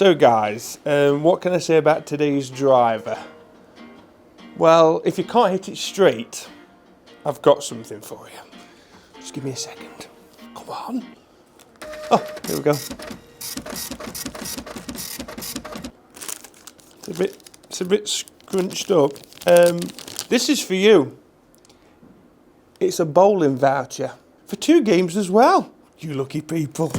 So guys, what can I say about today's driver? Well, if you can't hit it straight, I've got something for you. Just give me a second. Come on. Oh, here we go. It's a bit scrunched up. This is for you. It's a bowling voucher for 2 games as well. You lucky people.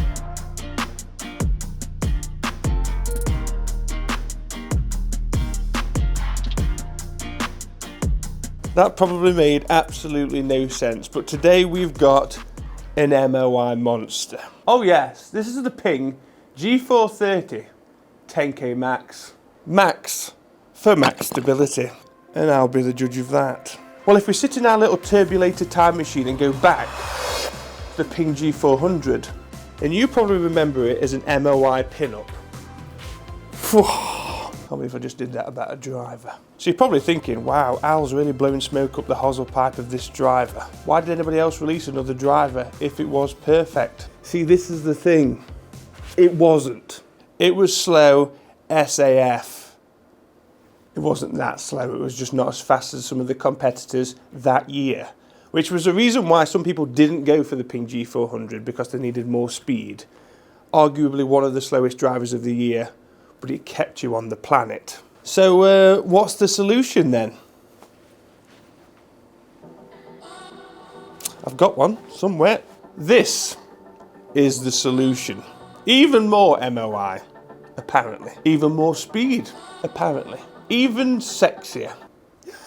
That probably made absolutely no sense, but today we've got an MOI monster. Oh yes, this is the Ping G430 10K Max. Max for max stability, and I'll be the judge of that. Well, if we sit in our little turbulator time machine and go back to the Ping G400, and you probably remember it as an MOI pin-up. I can't believe I just did that about a driver. So you're probably thinking, wow, Al's really blowing smoke up the hosel pipe of this driver. Why did anybody else release another driver if it was perfect? See, this is the thing. It wasn't. It was slow SAF. It wasn't that slow, it was just not as fast as some of the competitors that year. Which was the reason why some people didn't go for the Ping G400, because they needed more speed. Arguably one of the slowest drivers of the year, but it kept you on the planet. So what's the solution then? I've got one somewhere. This is the solution. Even more MOI, apparently. Even more speed, apparently. Even sexier.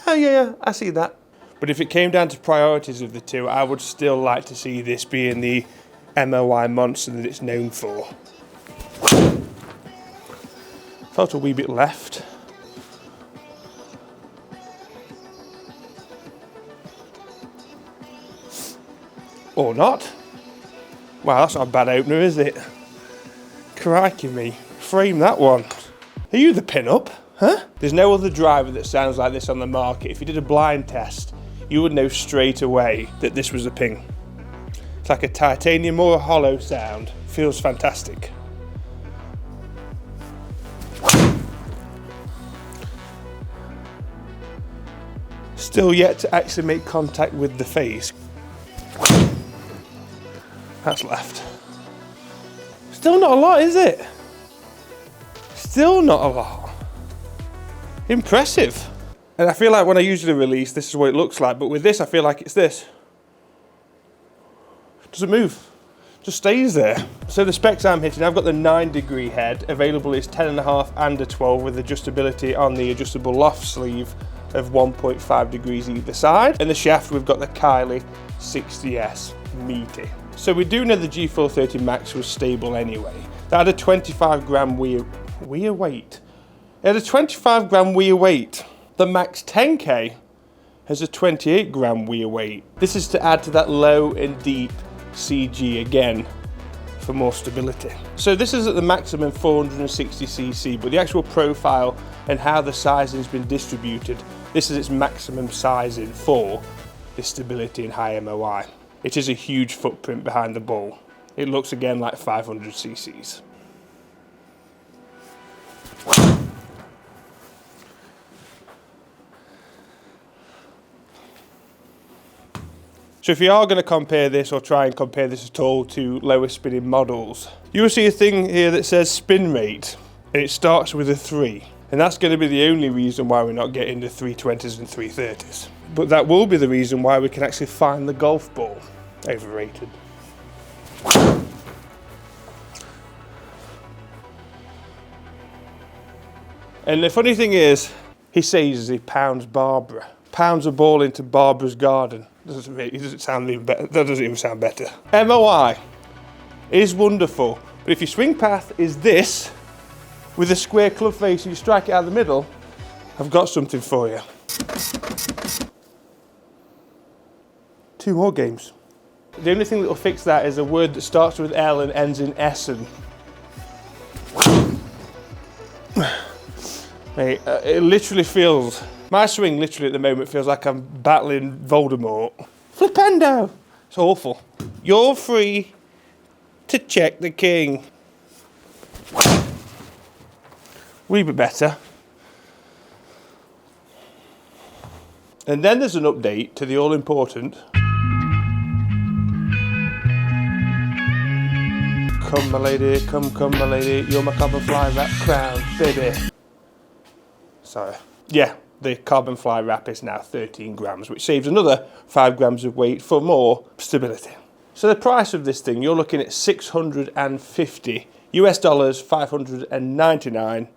Yeah, I see that. But if it came down to priorities of the two, I would still like to see this being the MOI monster that it's known for. Felt a wee bit left. Or not. Wow, that's not a bad opener, is it? Crikey me. Frame that one. Are you the pin-up? Huh? There's no other driver that sounds like this on the market. If you did a blind test, you would know straight away that this was a Ping. It's like a titanium or a hollow sound. Feels fantastic. Still yet to actually make contact with the face. That's left. Still not a lot, is it? Still not a lot. Impressive. And I feel like when I usually release, this is what it looks like, but with this, I feel like it's this. Doesn't move, just stays there. So the specs I'm hitting, I've got the 9-degree head. Available is 10.5 and a 12 with adjustability on the adjustable loft sleeve of 1.5 degrees either side. And the shaft, we've got the Kylie 60S meaty. So we do know the G430 Max was stable anyway. That had a 25 gram wear weight. It had a 25 gram wear weight. The Max 10K has a 28 gram wear weight. This is to add to that low and deep CG again for more stability. So this is at the maximum 460cc, but the actual profile and how the sizing's been distributed, this is its maximum sizing for this stability and high MOI. It is a huge footprint behind the ball. It looks again like 500cc's. So if you are going to compare this, or try and compare this at all, to lower spinning models, you will see a thing here that says spin rate, and it starts with a 3. And that's going to be the only reason why we're not getting the 320s and 330s. But that will be the reason why we can actually find the golf ball. Overrated. And the funny thing is, he says he pounds Barbara. Pounds a ball into Barbara's garden. He doesn't sound even better. That doesn't even sound better. MOI is wonderful, but if your swing path is this, with a square club face and you strike it out of the middle, I've got something for you. 2 more games. The only thing that will fix that is a word that starts with L and ends in Essen. Mate, it literally feels, my swing literally at the moment feels like I'm battling Voldemort. Flipendo! It's awful. You're free to check the king. wee bit better. And then there's an update to the all-important come my lady, come my lady, you're my carbon fly wrap crown, baby. Sorry. Yeah, the carbon fly wrap is now 13 grams, which saves another 5 grams of weight for more stability. So the price of this thing, you're looking at $650 US dollars, 599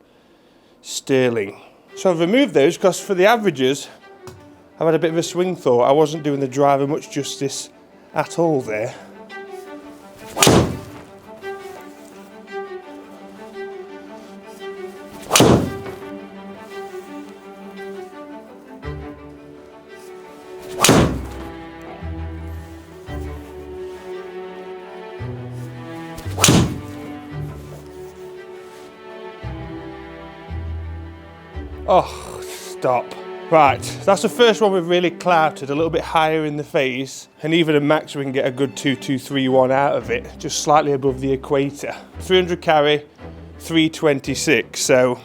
sterling. So I've removed those because for the averages, I've had a bit of a swing thought. I wasn't doing the driver much justice at all there. Oh, stop. Right, that's the first one we've really clouted, a little bit higher in the face, and even a max we can get a good 2231 out of it, just slightly above the equator. 300 carry, 326, so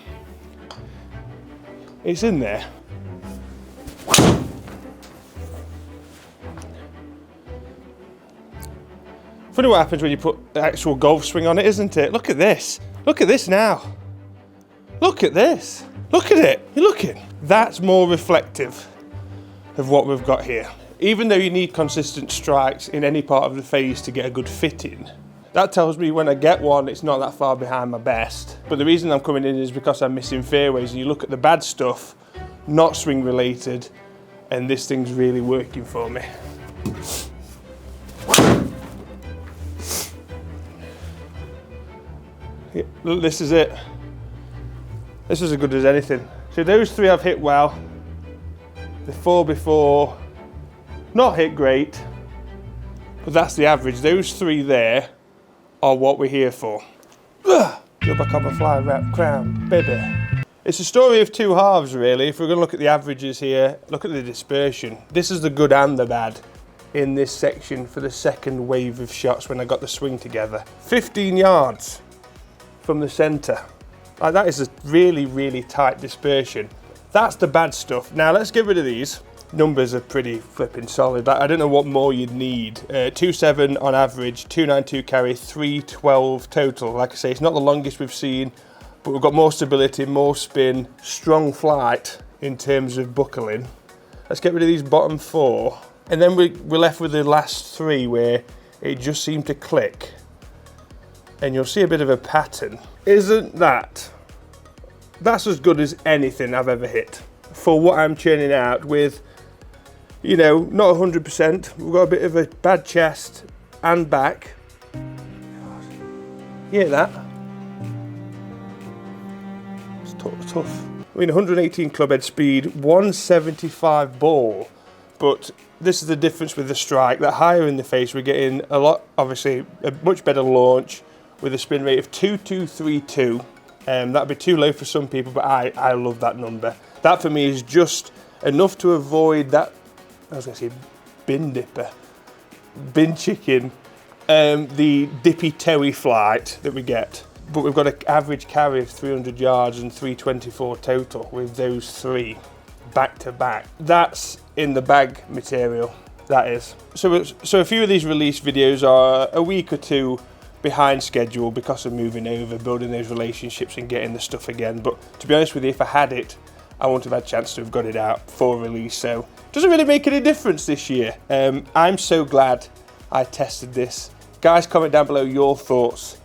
it's in there. Funny what happens when you put the actual golf swing on it, isn't it? Look at this. Look at this now. Look at this. Look at it. You're looking. That's more reflective of what we've got here. Even though you need consistent strikes in any part of the face to get a good fitting, that tells me when I get one, it's not that far behind my best. But the reason I'm coming in is because I'm missing fairways, and you look at the bad stuff, not swing related, and this thing's really working for me. Yeah, this is it. This is as good as anything. So those three I've hit well. The four before, not hit great, but that's the average. Those three there are what we're here for. You're back on my fly wrap crown, baby. It's a story of two halves, really. If we're going to look at the averages here, look at the dispersion. This is the good and the bad in this section for the second wave of shots when I got the swing together. 15 yards from the centre. That is a really, really tight dispersion. That's the bad stuff. Now let's get rid of these. Numbers are pretty flipping solid. I don't know what more you'd need. 2.7 on average, 2.92 carry, 3.12 total. Like I say, it's not the longest we've seen, but we've got more stability, more spin, strong flight in terms of buckling. Let's get rid of these bottom four. And then we're left with the last three where it just seemed to click. And you'll see a bit of a pattern. Isn't that? That's as good as anything I've ever hit for what I'm churning out with, you know, not 100%. We've got a bit of a bad chest and back. You hear that? It's tough. I mean, 118 club head speed, 175 ball, but this is the difference with the strike. That higher in the face, we're getting a lot, obviously, a much better launch with a spin rate of 2232. That'd be too low for some people, but I love that number. That for me is just enough to avoid that, I was going to say bin dipper, bin chicken, the dippy toey flight that we get. But we've got an average carry of 300 yards and 324 total with those three back to back. That's in the bag material, that is. So a few of these release videos are a week or two behind schedule because of moving over, building those relationships and getting the stuff again. But to be honest with you, if I had it, I wouldn't have had a chance to have got it out for release. So it doesn't really make any difference this year. I'm so glad I tested this. Guys, comment down below your thoughts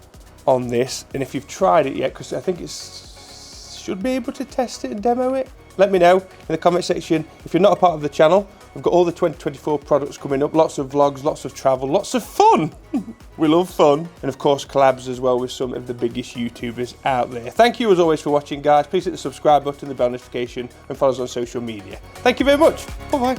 on this. And if you've tried it yet, because I think it should be able to test it and demo it. Let me know in the comment section. If you're not a part of the channel, we've got all the 2024 products coming up, lots of vlogs, lots of travel, lots of fun. We love fun. And of course, collabs as well with some of the biggest YouTubers out there. Thank you as always for watching, guys. Please hit the subscribe button, the bell notification, and follow us on social media. Thank you very much. Bye-bye.